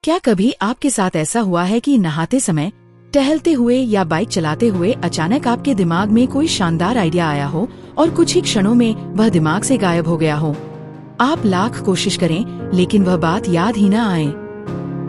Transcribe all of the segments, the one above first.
क्या कभी आपके साथ ऐसा हुआ है कि नहाते समय, टहलते हुए या बाइक चलाते हुए अचानक आपके दिमाग में कोई शानदार आइडिया आया हो और कुछ ही क्षणों में वह दिमाग से गायब हो गया हो? आप लाख कोशिश करें लेकिन वह बात याद ही न आए।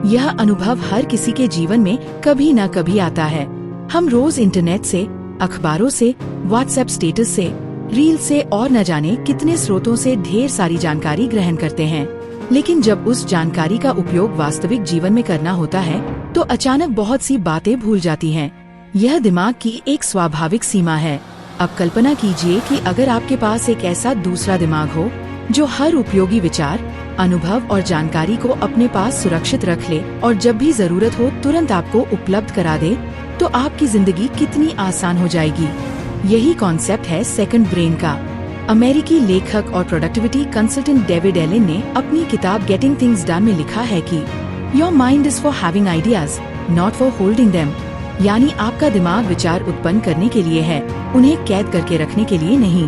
यह अनुभव हर किसी के जीवन में कभी न कभी आता है। हम रोज इंटरनेट से, अखबारों से, व्हाट्सएप स्टेटस से, रील से और न जाने कितने स्रोतों से ढेर सारी जानकारी ग्रहण करते हैं, लेकिन जब उस जानकारी का उपयोग वास्तविक जीवन में करना होता है तो अचानक बहुत सी बातें भूल जाती हैं। यह दिमाग की एक स्वाभाविक सीमा है। अब कल्पना कीजिए कि अगर आपके पास एक ऐसा दूसरा दिमाग हो जो हर उपयोगी विचार, अनुभव और जानकारी को अपने पास सुरक्षित रख ले और जब भी जरूरत हो तुरंत आपको उपलब्ध करा दे, तो आपकी जिंदगी कितनी आसान हो जाएगी। यही कॉन्सेप्ट है सेकंड ब्रेन का। अमेरिकी लेखक और प्रोडक्टिविटी कंसल्टेंट डेविड एलन ने अपनी किताब गेटिंग थिंग्स डन में लिखा है कि your mind is for having ideas, not for holding them. यानी आपका दिमाग विचार उत्पन्न करने के लिए है, उन्हें कैद करके रखने के लिए नहीं।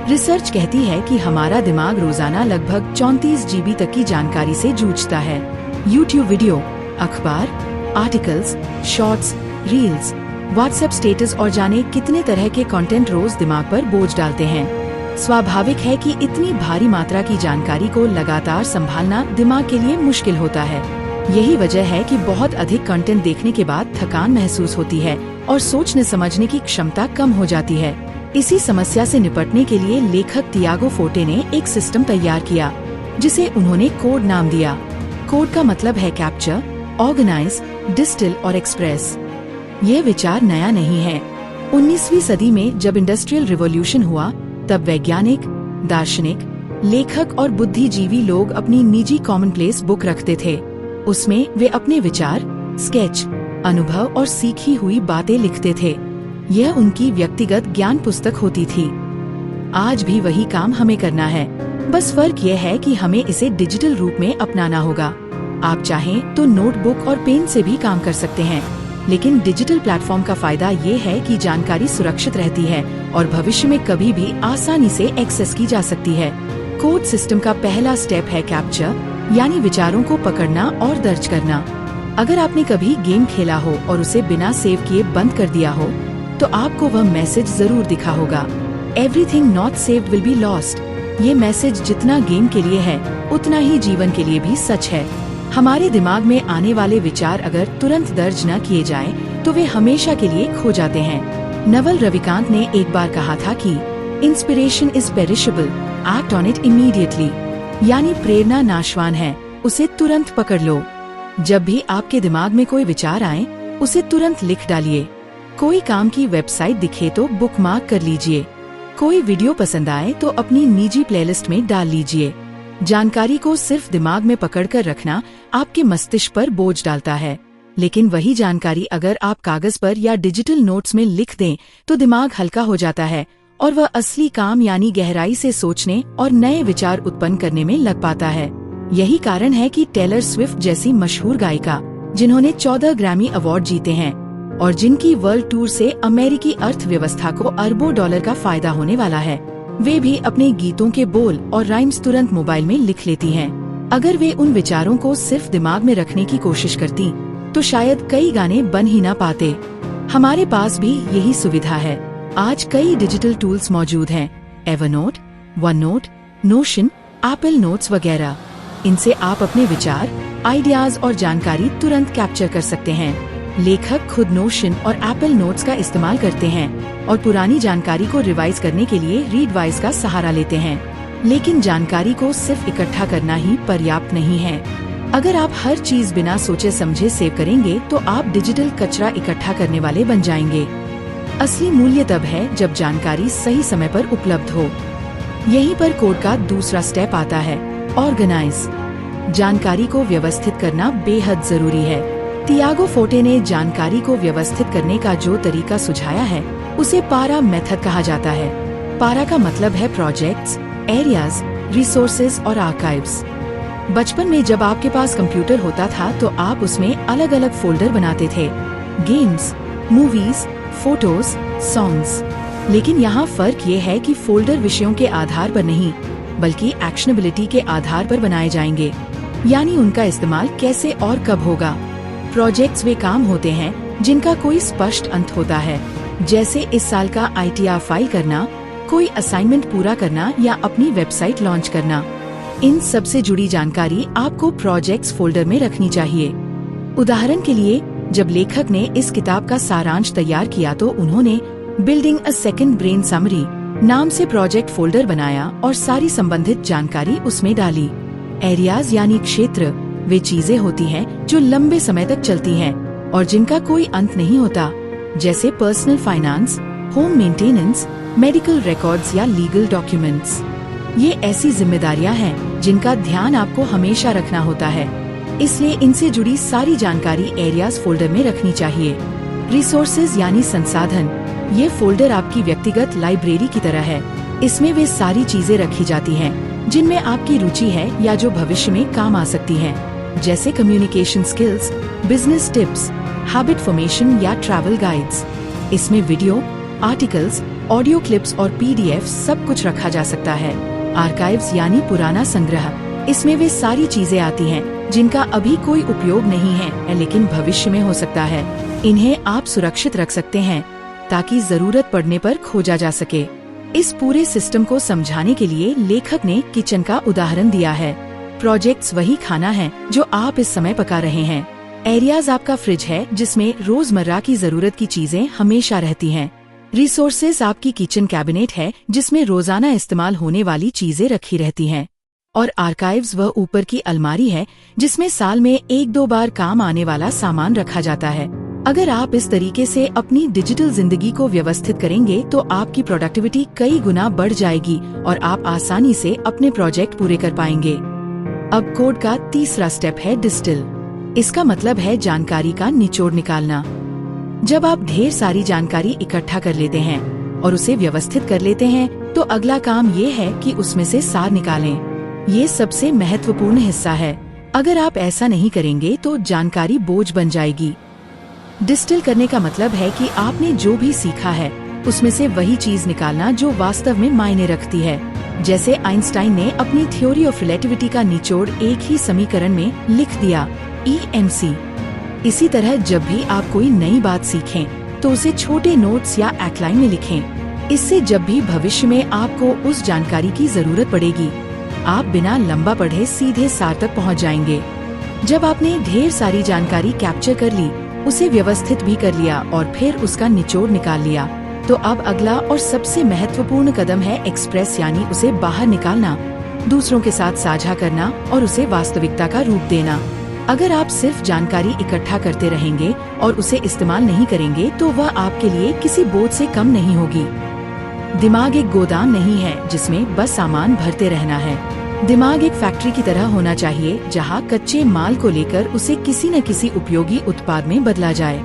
रिसर्च कहती है कि हमारा दिमाग रोजाना लगभग 34 GB तक की जानकारी से जूझता है। यूट्यूब वीडियो, अखबार, articles, shorts, reels, WhatsApp status और जाने कितने तरह के कंटेंट रोज दिमाग पर बोझ डालते हैं। स्वाभाविक है कि इतनी भारी मात्रा की जानकारी को लगातार संभालना दिमाग के लिए मुश्किल होता है। यही वजह है कि बहुत अधिक कंटेंट देखने के बाद थकान महसूस होती है और सोचने समझने की क्षमता कम हो जाती है। इसी समस्या से निपटने के लिए लेखक तियागो फोर्टे ने एक सिस्टम तैयार किया जिसे उन्होंने कोड नाम दिया। कोड का मतलब है कैप्चर, ऑर्गेनाइज, डिस्टिल और एक्सप्रेस। ये विचार नया नहीं है। 19वीं सदी में जब इंडस्ट्रियल रिवॉल्यूशन हुआ तब वैज्ञानिक, दार्शनिक, लेखक और बुद्धिजीवी लोग अपनी निजी कॉमनप्लेस बुक रखते थे। उसमें वे अपने विचार, स्केच, अनुभव और सीखी हुई बातें लिखते थे। यह उनकी व्यक्तिगत ज्ञान पुस्तक होती थी। आज भी वही काम हमें करना है, बस फर्क यह है कि हमें इसे डिजिटल रूप में अपनाना होगा। आप चाहें तो नोटबुक और पेन से भी काम कर सकते हैं, लेकिन डिजिटल प्लेटफॉर्म का फायदा ये है कि जानकारी सुरक्षित रहती है और भविष्य में कभी भी आसानी से एक्सेस की जा सकती है। कोड सिस्टम का पहला स्टेप है कैप्चर, यानी विचारों को पकड़ना और दर्ज करना। अगर आपने कभी गेम खेला हो और उसे बिना सेव किए बंद कर दिया हो, तो आपको वह मैसेज जरूर दिखा होगा, everything not saved will be lost. ये मैसेज जितना गेम के लिए है उतना ही जीवन के लिए भी सच है। हमारे दिमाग में आने वाले विचार अगर तुरंत दर्ज न किए जाएं, तो वे हमेशा के लिए खो जाते हैं। नवल रविकांत ने एक बार कहा था कि inspiration is perishable, act on it immediately. यानी प्रेरणा नाशवान है, उसे तुरंत पकड़ लो। जब भी आपके दिमाग में कोई विचार आए, उसे तुरंत लिख डालिए। कोई काम की वेबसाइट दिखे तो बुकमार्क कर लीजिए। कोई वीडियो पसंद आए तो अपनी निजी प्लेलिस्ट में डाल लीजिए। जानकारी को सिर्फ दिमाग में पकड़कर रखना आपके मस्तिष्क पर बोझ डालता है, लेकिन वही जानकारी अगर आप कागज पर या डिजिटल नोट्स में लिख दें तो दिमाग हल्का हो जाता है और वह असली काम यानी गहराई से सोचने और नए विचार उत्पन्न करने में लग पाता है। यही कारण है कि टेलर स्विफ्ट जैसी मशहूर गायिका, जिन्होंने 14 ग्रैमी अवार्ड जीते हैं और जिनकी वर्ल्ड टूर से अमेरिकी अर्थव्यवस्था को अरबों डॉलर का फायदा होने वाला है, वे भी अपने गीतों के बोल और राइम्स तुरंत मोबाइल में लिख लेती हैं। अगर वे उन विचारों को सिर्फ दिमाग में रखने की कोशिश करती तो शायद कई गाने बन ही ना पाते। हमारे पास भी यही सुविधा है। आज कई डिजिटल टूल्स मौजूद हैं, Evernote, OneNote, notion, Apple notes वगैरह। इनसे आप अपने विचार, आइडियाज और जानकारी तुरंत कैप्चर कर सकते हैं। लेखक खुद नोशन और एप्पल नोट्स का इस्तेमाल करते हैं और पुरानी जानकारी को रिवाइज करने के लिए रीडवाइज का सहारा लेते हैं। लेकिन जानकारी को सिर्फ इकट्ठा करना ही पर्याप्त नहीं है। अगर आप हर चीज बिना सोचे समझे सेव करेंगे तो आप डिजिटल कचरा इकट्ठा करने वाले बन जाएंगे। असली मूल्य तब है जब जानकारी सही समय पर उपलब्ध हो। यहीं पर कोड का दूसरा स्टेप आता है, ऑर्गेनाइज। जानकारी को व्यवस्थित करना बेहद जरूरी है। तियागो फोर्टे ने जानकारी को व्यवस्थित करने का जो तरीका सुझाया है उसे पारा मेथड कहा जाता है। पारा का मतलब है प्रोजेक्ट्स, एरियाज, रिसोर्सेज और आर्काइव्स। बचपन में जब आपके पास कंप्यूटर होता था तो आप उसमें अलग अलग फोल्डर बनाते थे, गेम्स, मूवीज, फोटोज, सॉन्ग्स। लेकिन यहाँ फर्क ये है कि फोल्डर विषयों के आधार पर नहीं बल्कि एक्शनेबिलिटी के आधार पर बनाए जाएंगे। यानी उनका इस्तेमाल कैसे और कब होगा। प्रोजेक्ट्स वे काम होते हैं जिनका कोई स्पष्ट अंत होता है, जैसे इस साल का ITR फाइल करना, कोई असाइनमेंट पूरा करना या अपनी वेबसाइट लॉन्च करना। इन सब से जुड़ी जानकारी आपको प्रोजेक्ट्स फोल्डर में रखनी चाहिए। उदाहरण के लिए, जब लेखक ने इस किताब का सारांश तैयार किया तो उन्होंने building a second brain summary नाम से प्रोजेक्ट फोल्डर बनाया और सारी संबंधित जानकारी उसमें डाली। एरियाज यानी क्षेत्र वे चीजें होती हैं जो लंबे समय तक चलती हैं और जिनका कोई अंत नहीं होता, जैसे personal finance, home maintenance, medical records या लीगल डॉक्यूमेंट्स। ये ऐसी जिम्मेदारियां हैं जिनका ध्यान आपको हमेशा रखना होता है, इसलिए इनसे जुड़ी सारी जानकारी एरियाज फोल्डर में रखनी चाहिए। रिसोर्सेज यानी संसाधन, ये फोल्डर आपकी व्यक्तिगत लाइब्रेरी की तरह है। इसमें वे सारी चीजें रखी जाती हैं जिनमें आपकी रुचि है या जो भविष्य में काम आ सकती हैं, जैसे communication skills, business tips, habit formation या ट्रैवल गाइड्स। इसमें वीडियो, आर्टिकल्स, ऑडियो क्लिप्स और PDF सब कुछ रखा जा सकता है। आर्काइव्स यानी पुराना संग्रह, इसमें वे सारी चीजें आती हैं जिनका अभी कोई उपयोग नहीं है लेकिन भविष्य में हो सकता है। इन्हें आप सुरक्षित रख सकते हैं ताकि जरूरत पड़ने पर खोजा जा सके। इस पूरे सिस्टम को समझाने के लिए लेखक ने किचन का उदाहरण दिया है। प्रोजेक्ट्स वही खाना है जो आप इस समय पका रहे हैं। एरियाज आपका फ्रिज है जिसमें रोजमर्रा की जरूरत की चीजें हमेशा रहती हैं। रिसोर्सेज आपकी किचन कैबिनेट है जिसमें रोजाना इस्तेमाल होने वाली चीजें रखी रहती हैं। और आर्काइव्स वह ऊपर की अलमारी है जिसमें साल में 1-2 बार काम आने वाला सामान रखा जाता है। अगर आप इस तरीके से अपनी डिजिटल जिंदगी को व्यवस्थित करेंगे तो आपकी प्रोडक्टिविटी कई गुना बढ़ जाएगी और आप आसानी से अपने प्रोजेक्ट पूरे कर पाएंगे। अब कोड का तीसरा स्टेप है डिस्टिल। इसका मतलब है जानकारी का निचोड़ निकालना। जब आप ढेर सारी जानकारी इकट्ठा कर लेते हैं और उसे व्यवस्थित कर लेते हैं तो अगला काम ये है कि उसमें से सार निकालें। ये सबसे महत्वपूर्ण हिस्सा है। अगर आप ऐसा नहीं करेंगे तो जानकारी बोझ बन जाएगी। डिस्टिल करने का मतलब है कि आपने जो भी सीखा है उसमें से वही चीज निकालना जो वास्तव में मायने रखती है। जैसे आइंस्टाइन ने अपनी थ्योरी ऑफ रिलेटिविटी का निचोड़ एक ही समीकरण में लिख दिया, EMC। इसी तरह जब भी आप कोई नई बात सीखें तो उसे छोटे नोट्स या आउटलाइन में लिखें। इससे जब भी भविष्य में आपको उस जानकारी की जरूरत पड़ेगी, आप बिना लंबा पढ़े सीधे सार तक पहुंच जाएंगे। जब आपने ढेर सारी जानकारी कैप्चर कर ली, उसे व्यवस्थित भी कर लिया और फिर उसका निचोड़ निकाल लिया, तो अब अगला और सबसे महत्वपूर्ण कदम है एक्सप्रेस यानी उसे बाहर निकालना, दूसरों के साथ साझा करना और उसे वास्तविकता का रूप देना। अगर आप सिर्फ जानकारी इकट्ठा करते रहेंगे और उसे इस्तेमाल नहीं करेंगे तो वह आपके लिए किसी बोझ से कम नहीं होगी। दिमाग एक गोदाम नहीं है जिसमें बस सामान भरते रहना है। दिमाग एक फैक्ट्री की तरह होना चाहिए जहां कच्चे माल को लेकर उसे किसी न किसी उपयोगी उत्पाद में बदला जाए।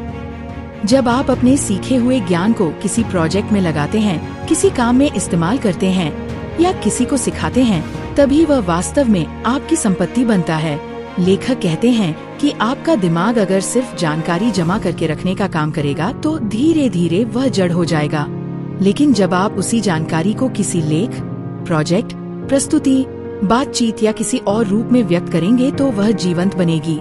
जब आप अपने सीखे हुए ज्ञान को किसी प्रोजेक्ट में लगाते हैं, किसी काम में इस्तेमाल करते हैं या किसी को सिखाते हैं, तभी वह वास्तव में आपकी संपत्ति बनता है। लेखक कहते हैं कि आपका दिमाग अगर सिर्फ जानकारी जमा करके रखने का काम करेगा तो धीरे धीरे वह जड़ हो जाएगा। लेकिन जब आप उसी जानकारी को किसी लेख, प्रोजेक्ट, प्रस्तुति, बातचीत या किसी और रूप में व्यक्त करेंगे तो वह जीवंत बनेगी।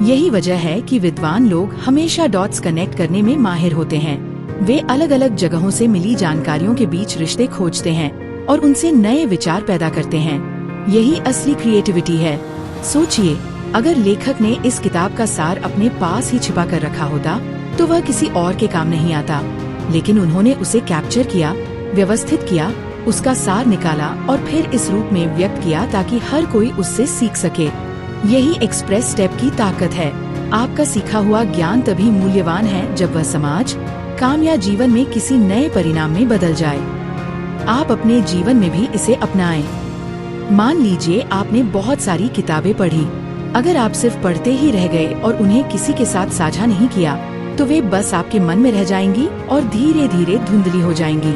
यही वजह है कि विद्वान लोग हमेशा डॉट्स कनेक्ट करने में माहिर होते हैं। वे अलग अलग जगहों से मिली जानकारियों के बीच रिश्ते खोजते हैं और उनसे नए विचार पैदा करते हैं। यही असली क्रिएटिविटी है। सोचिए, अगर लेखक ने इस किताब का सार अपने पास ही छिपा कर रखा होता तो वह किसी और के काम नहीं आता, लेकिन उन्होंने उसे कैप्चर किया, व्यवस्थित किया, उसका सार निकाला और फिर इस रूप में व्यक्त किया ताकि हर कोई उससे सीख सके। यही एक्सप्रेस स्टेप की ताकत है। आपका सीखा हुआ ज्ञान तभी मूल्यवान है जब वह समाज, काम या जीवन में किसी नए परिणाम में बदल जाए। आप अपने जीवन में भी इसे अपनाएं। मान लीजिए आपने बहुत सारी किताबें पढ़ी। अगर आप सिर्फ पढ़ते ही रह गए और उन्हें किसी के साथ साझा नहीं किया तो वे बस आपके मन में रह जाएंगी और धीरे धीरे धुंधली हो जाएंगी।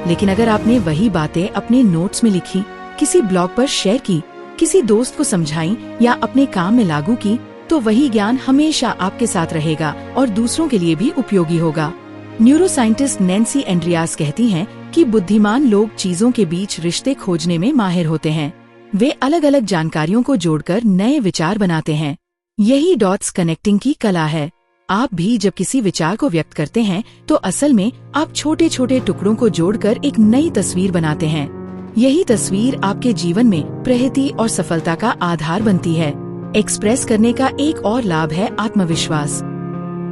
लेकिन अगर आपने वही बातें अपने नोट्स में लिखी, किसी ब्लॉग पर शेयर की, किसी दोस्त को समझाई या अपने काम में लागू की, तो वही ज्ञान हमेशा आपके साथ रहेगा और दूसरों के लिए भी उपयोगी होगा। न्यूरोसाइंटिस्ट नैन्सी एंड्रियास कहती हैं कि बुद्धिमान लोग चीजों के बीच रिश्ते खोजने में माहिर होते हैं। वे अलग अलग जानकारियों को जोड़कर नए विचार बनाते हैं। यही डॉट्स कनेक्टिंग की कला है। आप भी जब किसी विचार को व्यक्त करते हैं तो असल में आप छोटे छोटे टुकड़ों को जोड़कर एक नई तस्वीर बनाते हैं। यही तस्वीर आपके जीवन में प्रगति और सफलता का आधार बनती है। एक्सप्रेस करने का एक और लाभ है आत्मविश्वास।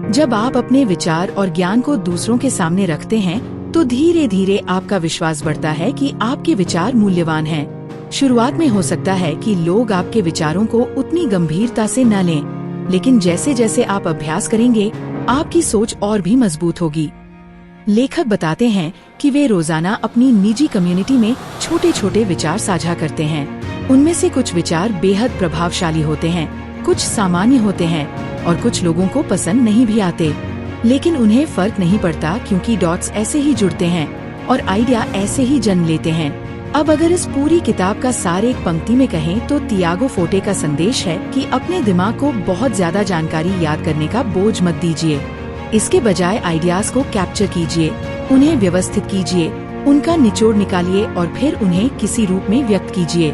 जब आप अपने विचार और ज्ञान को दूसरों के सामने रखते हैं तो धीरे धीरे आपका विश्वास बढ़ता है कि आपके विचार मूल्यवान हैं। शुरुआत में हो सकता है कि लोग आपके विचारों को उतनी गंभीरता से न लें, लेकिन जैसे जैसे आप अभ्यास करेंगे आपकी सोच और भी मजबूत होगी। लेखक बताते हैं कि वे रोजाना अपनी निजी कम्युनिटी में छोटे छोटे विचार साझा करते हैं। उनमें से कुछ विचार बेहद प्रभावशाली होते हैं, कुछ सामान्य होते हैं और कुछ लोगों को पसंद नहीं भी आते, लेकिन उन्हें फर्क नहीं पड़ता क्योंकि डॉट्स ऐसे ही जुड़ते हैं और आइडिया ऐसे ही जन्म लेते हैं। अब अगर इस पूरी किताब का सार एक पंक्ति में कहें तो तियागो फोर्टे का संदेश है कि अपने दिमाग को बहुत ज्यादा जानकारी याद करने का बोझ मत दीजिए। इसके बजाय आइडियाज को कैप्चर कीजिए, उन्हें व्यवस्थित कीजिए, उनका निचोड़ निकालिए और फिर उन्हें किसी रूप में व्यक्त कीजिए।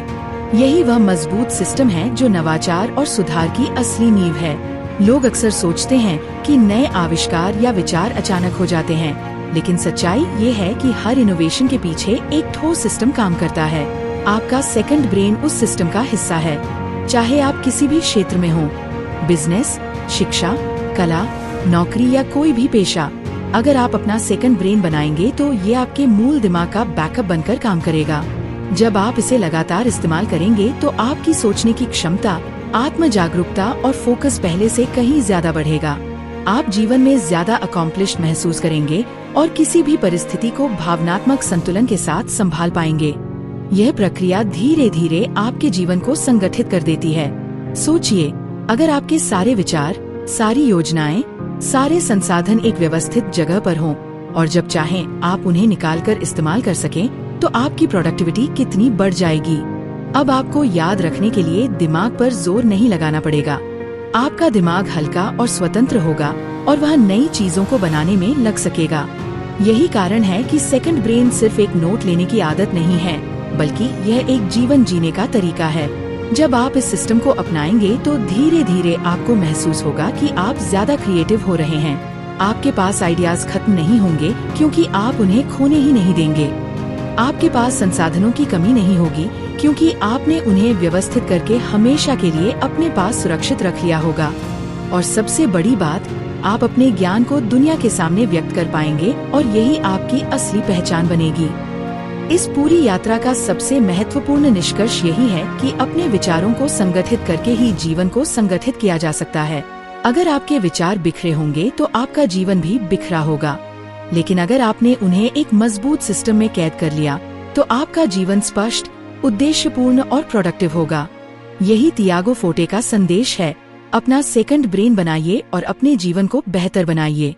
यही वह मजबूत सिस्टम है जो नवाचार और सुधार की असली नींव है। लोग अक्सर सोचते हैं कि नए आविष्कार या विचार अचानक हो जाते हैं, लेकिन सच्चाई ये है कि हर इनोवेशन के पीछे एक ठोस सिस्टम काम करता है। आपका सेकंड ब्रेन उस सिस्टम का हिस्सा है। चाहे आप किसी भी क्षेत्र में हो, बिजनेस, शिक्षा, कला, नौकरी या कोई भी पेशा, अगर आप अपना सेकंड ब्रेन बनाएंगे तो ये आपके मूल दिमाग का बैकअप बनकर काम करेगा। जब आप इसे लगातार इस्तेमाल करेंगे तो आपकी सोचने की क्षमता, आत्म जागरूकता और फोकस पहले से कहीं ज्यादा बढ़ेगा। आप जीवन में ज्यादा अकॉम्प्लिश्ड महसूस करेंगे और किसी भी परिस्थिति को भावनात्मक संतुलन के साथ संभाल पाएंगे। यह प्रक्रिया धीरे धीरे आपके जीवन को संगठित कर देती है। सोचिए, अगर आपके सारे विचार, सारी योजनाएं, सारे संसाधन एक व्यवस्थित जगह पर हों और जब चाहें आप उन्हें निकालकर इस्तेमाल कर सकें, तो आपकी प्रोडक्टिविटी कितनी बढ़ जाएगी। अब आपको याद रखने के लिए दिमाग पर जोर नहीं लगाना पड़ेगा। आपका दिमाग हल्का और स्वतंत्र होगा और वह नई चीजों को बनाने में लग सकेगा। यही कारण है कि सेकंड ब्रेन सिर्फ एक नोट लेने की आदत नहीं है, बल्कि यह एक जीवन जीने का तरीका है। जब आप इस सिस्टम को अपनाएंगे तो धीरे धीरे आपको महसूस होगा कि आप ज्यादा क्रिएटिव हो रहे हैं। आपके पास आइडियाज खत्म नहीं होंगे क्योंकि आप उन्हें खोने ही नहीं देंगे। आपके पास संसाधनों की कमी नहीं होगी क्योंकि आपने उन्हें व्यवस्थित करके हमेशा के लिए अपने पास सुरक्षित रख लिया होगा। और सबसे बड़ी बात, आप अपने ज्ञान को दुनिया के सामने व्यक्त कर पाएंगे और यही आपकी असली पहचान बनेगी। इस पूरी यात्रा का सबसे महत्वपूर्ण निष्कर्ष यही है कि अपने विचारों को संगठित करके ही जीवन को संगठित किया जा सकता है। अगर आपके विचार बिखरे होंगे तो आपका जीवन भी बिखरा होगा, लेकिन अगर आपने उन्हें एक मजबूत सिस्टम में कैद कर लिया तो आपका जीवन स्पष्ट, उद्देश्यपूर्ण और प्रोडक्टिव होगा। यही तियागो फोर्टे का संदेश है। अपना सेकंड ब्रेन बनाइए और अपने जीवन को बेहतर बनाइए।